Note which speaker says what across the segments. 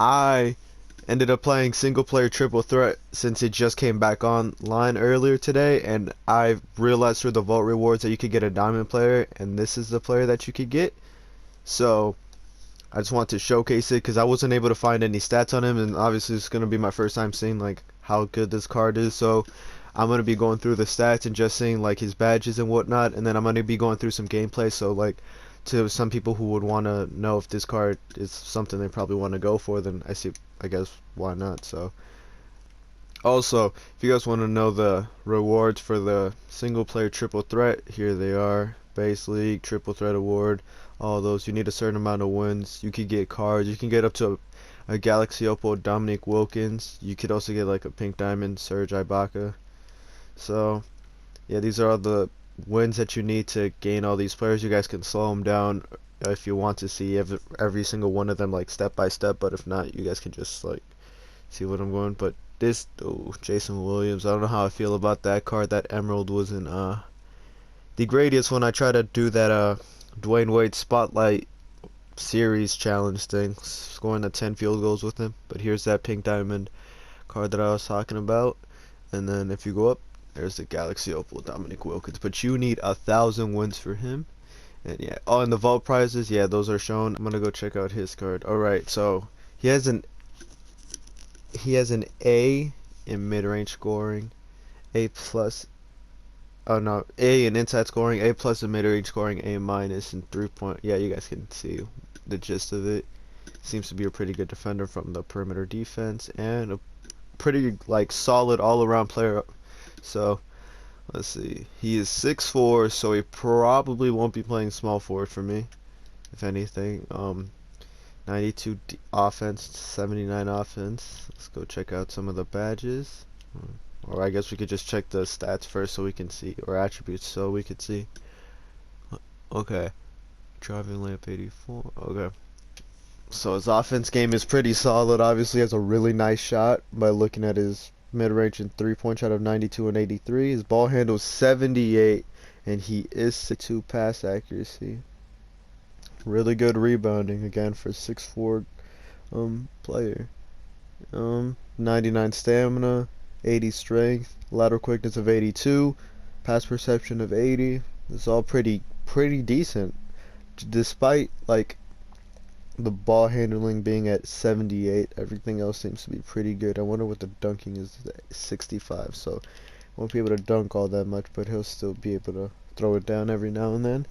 Speaker 1: I ended up playing single player triple threat since it just came back online earlier today, and I realized through the vault rewards that you could get a diamond player, and this is the player that you could get. So I just want to showcase it because I wasn't able to find any stats on him, and obviously it's gonna be my first time seeing like how good this card is. So I'm gonna be going through the stats and just seeing like his badges and whatnot, and then I'm gonna be going through some gameplay. So like to some people who would want to know if this card is something they probably want to go for, then I guess why not. So also, if you guys want to know the rewards for the single player triple threat, here they are. Base League, triple threat award, all those. You need a certain amount of wins. You could get cards. You can get up to a Galaxy Opal Dominic Wilkins. You could also get like a Pink Diamond Serge Ibaka. So, yeah, these are all the wins that you need to gain all these players. You guys can slow them down if you want to see every single one of them like step by step, but if not, you guys can just like see what I'm going. But this, oh, Jason Williams, I don't know how I feel about that card. That emerald wasn't the greatest when I try to do that Dwayne Wade Spotlight Series challenge thing, scoring the 10 field goals with him. But here's that pink diamond card that I was talking about, and then if you go up, there's the Galaxy Opal Dominic Wilkins. But you need 1,000 wins for him. And yeah, oh, and the vault prizes, yeah, those are shown. I'm gonna go check out his card. All right, so he has an A in mid-range scoring, A plus. Oh no, A in inside scoring, A plus in mid-range scoring, A minus in 3-point. Yeah, you guys can see the gist of it. Seems to be a pretty good defender from the perimeter defense and a pretty like solid all-around player. So let's see, he is 6'4", so he probably won't be playing small forward for me, if anything. 92 offense, 79 offense. Let's go check out some of the badges. Or I guess we could just check the stats first so we can see, or attributes so we could see. Okay. Driving lamp 84. Okay. So his offense game is pretty solid. Obviously has a really nice shot by looking at his mid-range and 3-point shot of 92 and 83. His ball handle is 78 and he is 6'2" pass accuracy. Really good rebounding again for 6'4" player. 99 stamina, 80 strength, lateral quickness of 82, pass perception of 80. It's all pretty decent, despite like the ball handling being at 78. Everything else seems to be pretty good. I wonder what the dunking is at 65. So won't be able to dunk all that much, but he'll still be able to throw it down every now and then.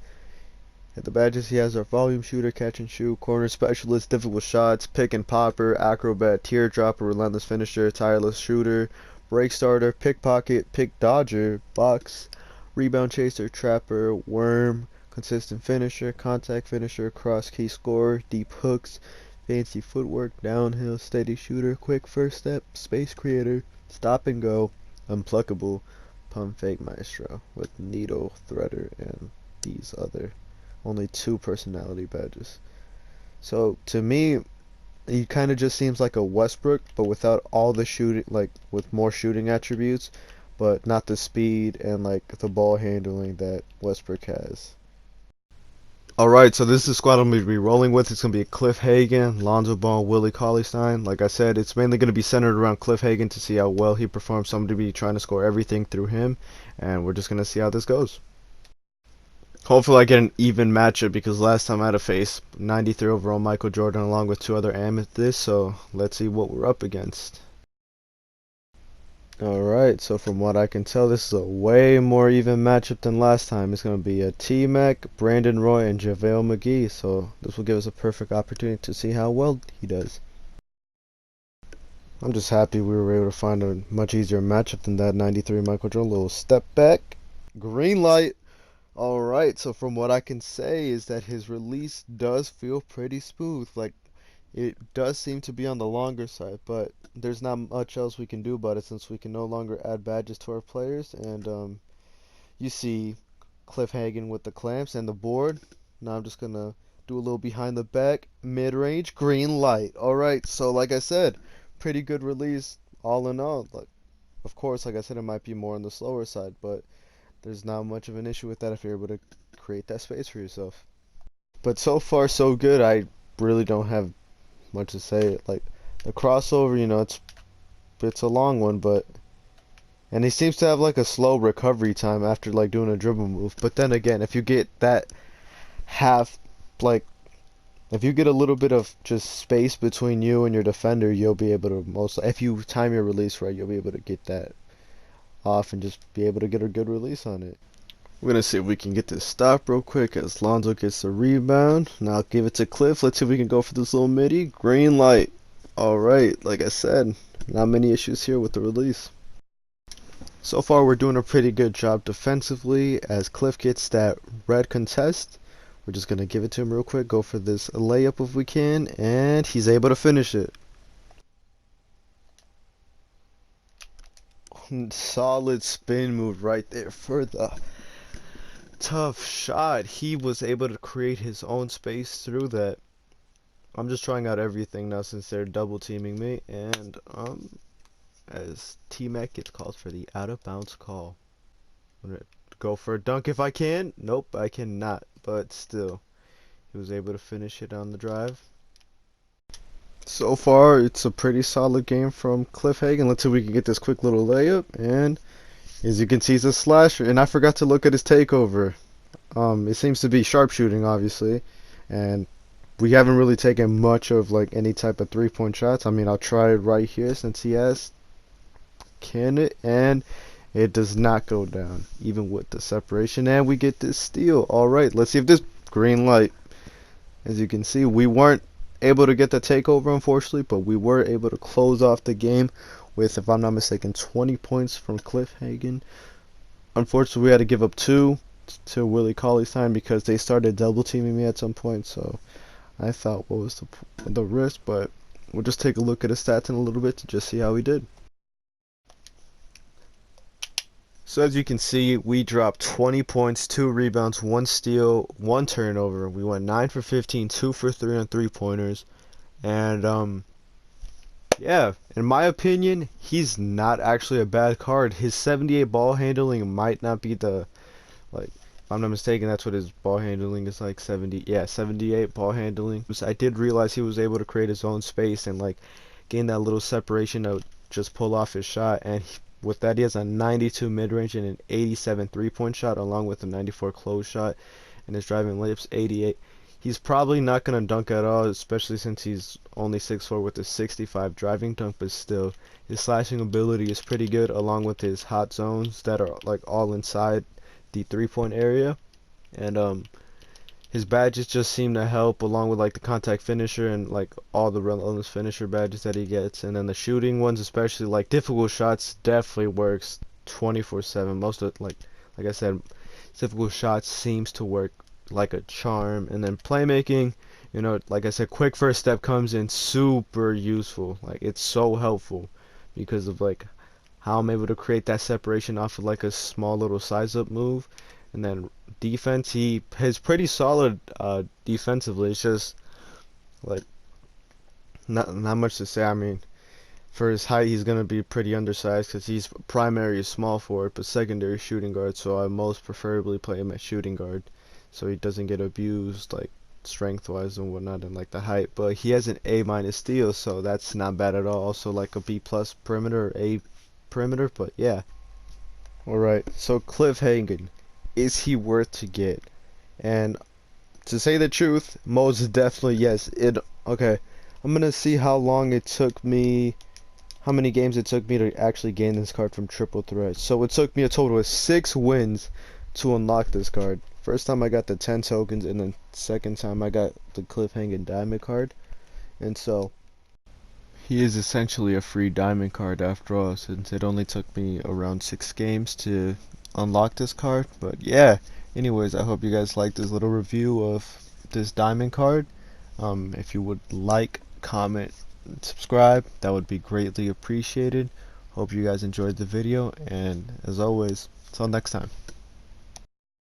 Speaker 1: At the badges, he has our volume shooter, catch and shoot, corner specialist, difficult shots, pick and popper, acrobat, teardropper, relentless finisher, tireless shooter, break starter, pickpocket, pick dodger, box, rebound chaser, trapper, worm, consistent finisher, contact finisher, cross key scorer, deep hooks, fancy footwork, downhill, steady shooter, quick first step, space creator, stop and go, unpluckable, pump fake maestro, with needle threader and these other only 2 personality badges. So to me, he kind of just seems like a Westbrook, but without all the shooting, like with more shooting attributes, but not the speed and like the ball handling that Westbrook has. Alright, so this is the squad I'm going to be rolling with. It's going to be Cliff Hagan, Lonzo Ball, Willie Cauley-Stein. Like I said, it's mainly going to be centered around Cliff Hagan to see how well he performs. So I'm going to be trying to score everything through him, and we're just going to see how this goes. Hopefully I get an even matchup because last time I had to face 93 overall Michael Jordan along with 2 other amethysts, so let's see what we're up against. Alright, so from what I can tell, this is a way more even matchup than last time. It's going to be a T-Mac, Brandon Roy, and JaVale McGee, so this will give us a perfect opportunity to see how well he does. I'm just happy we were able to find a much easier matchup than that 93 Michael Jordan. Little step back, green light. Alright, so from what I can say is that his release does feel pretty smooth. Like, it does seem to be on the longer side, but there's not much else we can do about it since we can no longer add badges to our players. And you see Cliff Hagan with the clamps and the board. Now I'm just gonna do a little behind the back, mid-range, green light. Alright, so like I said, pretty good release all in all. Like, of course, like I said, it might be more on the slower side, but there's not much of an issue with that if you're able to create that space for yourself. But so far so good. I really don't have much to say. Like, The crossover, you know, it's a long one, but and he seems to have like a slow recovery time after like doing a dribble move. But then again, if you get that half, like if you get a little bit of just space between you and your defender, you'll be able to if you time your release right, you'll be able to get that off and just be able to get a good release on it. We're gonna see if we can get this stop real quick as Lonzo gets the rebound. Now I'll give it to Cliff. Let's see if we can go for this little midi. Green light. Alright, like I said, not many issues here with the release. So far we're doing a pretty good job defensively as Cliff gets that red contest. We're just gonna give it to him real quick, go for this layup if we can, and he's able to finish it. Solid spin move right there for the tough shot. He was able to create his own space through that. I'm just trying out everything now since they're double teaming me, and as T-Mac gets called for the out of bounds call. I'm gonna go for a dunk if I can. Nope, I cannot, but still he was able to finish it on the drive. So far it's a pretty solid game from Cliff Hagan. Let's see if we can get this quick little layup, and as you can see, he's a slasher. And I forgot to look at his takeover. It seems to be sharpshooting, obviously, and we haven't really taken much of like any type of 3-point shots. I mean, I'll try it right here since he has. Can it? And it does not go down, even with the separation. And we get this steal. All right, let's see if this green light. As you can see, we weren't able to get the takeover, unfortunately, but we were able to close off the game with, if I'm not mistaken, 20 points from Cliff Hagan. Unfortunately, we had to give up 2 to Willie Cauley's time because they started double teaming me at some point. So I thought, what was the risk? But we'll just take a look at his stats in a little bit to just see how he did. So as you can see, we dropped 20 points, 2 rebounds, 1 steal, 1 turnover. We went 9 for 15, 2 for 3 on 3-pointers. And yeah, in my opinion, he's not actually a bad card. His 78 ball handling might not be the, like, if I'm not mistaken, that's what his ball handling is like, 78 ball handling. I did realize he was able to create his own space and like gain that little separation to just pull off his shot, and with that he has a 92 mid-range and an 87 3-point shot along with a 94 close shot, and his driving layups 88. He's probably not going to dunk at all, especially since he's only 6'4" with a 65 driving dunk, but still, his slashing ability is pretty good along with his hot zones that are like all inside the 3-point area. And his badges just seem to help along with like the contact finisher and like all the relentless finisher badges that he gets. And then the shooting ones, especially like difficult shots, definitely works 24/7. Most of like I said, difficult shots seems to work like a charm. And then playmaking, you know, like I said, quick first step comes in super useful. Like it's so helpful because of like how I'm able to create that separation off of like a small little size up move. And then defense, he is pretty solid defensively. It's just like not much to say. I mean, for his height, he's gonna be pretty undersized because he's primary small forward, but secondary shooting guard. So I most preferably play him at shooting guard, so he doesn't get abused like strength-wise and whatnot, and like the height. But he has an A- steal, so that's not bad at all. Also like a B+ perimeter, or A perimeter. But yeah. All right. So Cliff Hagan. Is he worth to get? And to say the truth, most definitely yes. Okay, I'm gonna see how long it took me, how many games it took me to actually gain this card from Triple Threat. So it took me a total of 6 wins to unlock this card. First time I got the 10 tokens, and then second time I got the Cliff Hagan Diamond card. And so he is essentially a free diamond card after all, since it only took me around 6 games to unlock this card. But yeah, anyways, I hope you guys liked this little review of this diamond card. If you would like, comment, and subscribe, that would be greatly appreciated. Hope you guys enjoyed the video, and as always, until next time.